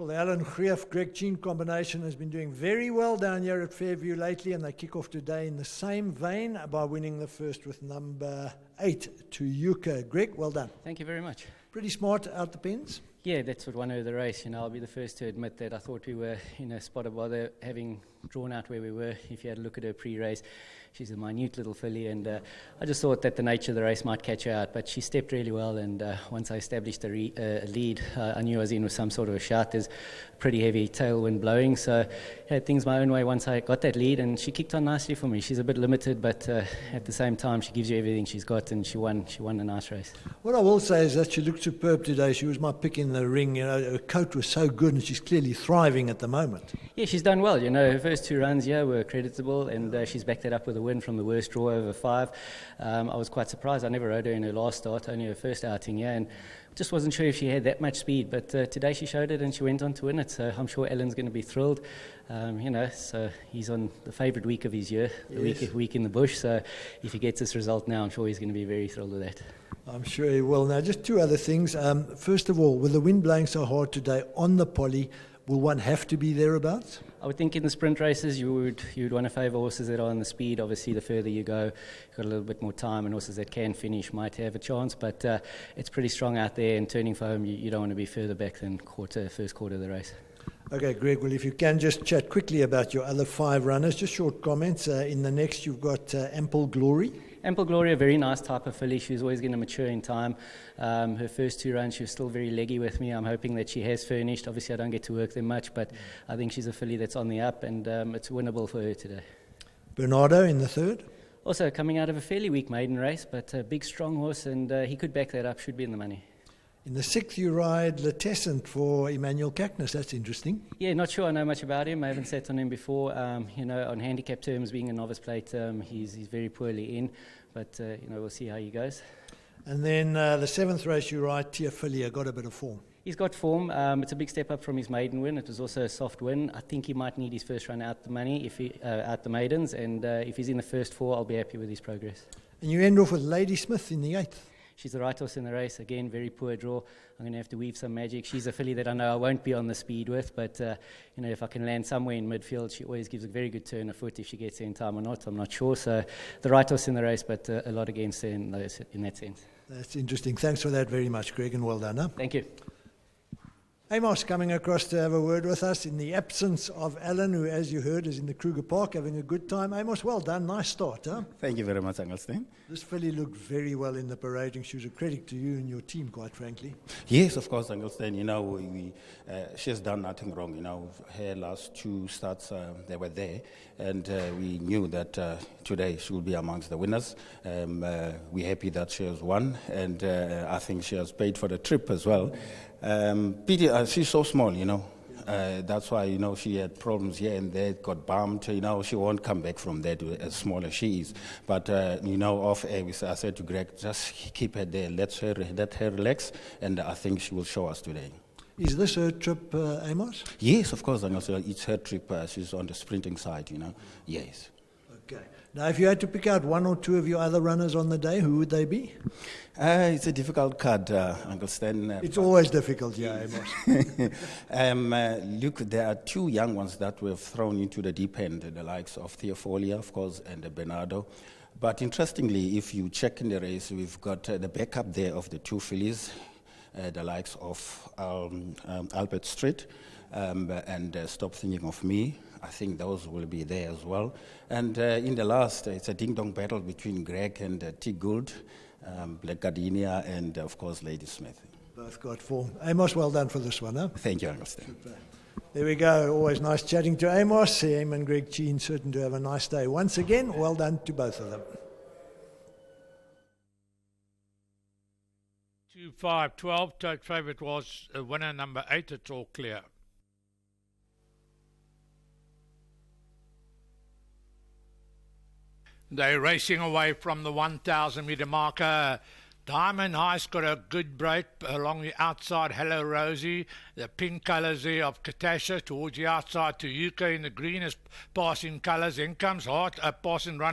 Well, the Alan Greef Greg Jean combination has been doing very well down here at Fairview lately, and they kick off today in the same vein by winning the first with number 8 to Yuka. Greg, well done. Thank you very much. Pretty smart out the pins. Yeah, that's what won over the race. I'll be the first to admit that I thought we were in a spot of bother, having drawn out where we were. If you had a look at her pre-race, she's a minute little filly, and I just thought that the nature of the race might catch her out, but she stepped really well, and once I established a lead, I knew I was in with some sort of a shout. There's pretty heavy tailwind blowing, so I had things my own way once I got that lead, and she kicked on nicely for me. She's a bit limited, but at the same time, she gives you everything she's got, and she won a nice race. What I will say is that she looked superb today. She was my pick in the ring. Her coat was so good, and she's clearly thriving at the moment. Yeah, she's done well. Her first 2 runs were creditable, and she's backed that up with a win from the worst draw over 5. I was quite surprised. I never rode her in her last start, only her first outing, and just wasn't sure if she had that much speed, but today she showed it and she went on to win it, so I'm sure Alan's going to be thrilled. So he's on the favourite week of his year, the week in the bush, so if he gets this result now, I'm sure he's going to be very thrilled with that. I'm sure he will. Now, just 2 other things. First of all, with the wind blowing so hard today on the Polly, will one have to be thereabouts? I would think in the sprint races you would want to favour horses that are on the speed. Obviously, the further you go, you've got a little bit more time, and horses that can finish might have a chance. But it's pretty strong out there, and turning for home, you don't want to be further back than first quarter of the race. Okay, Greg, well, if you can just chat quickly about your other 5 runners, just short comments. In the next, you've got Ample Glory. Ample Glory, a very nice type of filly. She was always going to mature in time. Her first 2 runs, she was still very leggy with me. I'm hoping that she has furnished. Obviously, I don't get to work them much, but I think she's a filly that's on the up, and it's winnable for her today. Bernardo in the 3rd. Also coming out of a fairly weak maiden race, but a big, strong horse, and he could back that up, should be in the money. In the 6th, you ride Latescent for Emmanuel Cackness. That's interesting. Yeah, not sure I know much about him. I haven't sat on him before. On handicap terms, being a novice plate, he's very poorly in. But, we'll see how he goes. And then the 7th race, you ride Tiafilia, got a bit of form. He's got form. It's a big step up from his maiden win. It was also a soft win. I think he might need his first run out the money, out the maidens. And if he's in the first 4, I'll be happy with his progress. And you end off with Lady Smith in the 8th. She's the right horse in the race. Again, very poor draw. I'm going to have to weave some magic. She's a filly that I know I won't be on the speed with, but if I can land somewhere in midfield, she always gives a very good turn of foot. If she gets there in time or not, I'm not sure. So the right horse in the race, but a lot against her in that sense. That's interesting. Thanks for that very much, Greg, and well done. Huh? Thank you. Amos coming across to have a word with us in the absence of Alan, who, as you heard, is in the Kruger Park having a good time. Amos, well done. Nice start, huh? Thank you very much, Engelstein. This filly looked very well in the parading. She was a credit to you and your team, quite frankly. Yes, of course, Engelstein. She has done nothing wrong. Her last 2 starts, they were there, and we knew that today she will be amongst the winners. We're happy that she has won, and I think she has paid for the trip as well. She's so small, that's why, she had problems here and there, got bumped, she won't come back from there to as small as she is. But, off air, I said to Greg, just keep her there, let her relax, and I think she will show us today. Is this her trip, Amos? Yes, of course, it's her trip. She's on the sprinting side, yes. Okay. Now, if you had to pick out 1 or 2 of your other runners on the day, who would they be? It's a difficult card, Uncle Stan. It's always difficult, yeah, Amos. Look, there are 2 young ones that were thrown into the deep end, the likes of Theofolia, of course, and Bernardo. But interestingly, if you check in the race, we've got the backup there of the 2 fillies, the likes of Albert Street and Stop Thinking of Me. I think those will be there as well. And in the last, it's a ding-dong battle between Greg and T. Gould, Black Gardenia, and, of course, Lady Smith. Both got form. Amos, well done for this one, huh? Thank you, Augustine. There we go. Always nice chatting to Amos. Him and Greg Jean, certain to have a nice day. Once again, well done to both of them. 2-5-12. Tote favourite was winner number 8. It's all clear. They're racing away from the 1,000 metre marker. Diamond High's got a good break along the outside. Hello Rosie, the pink colours there of Katasha towards the outside to Yuka in the green is passing colours. In comes Hart, passing runner.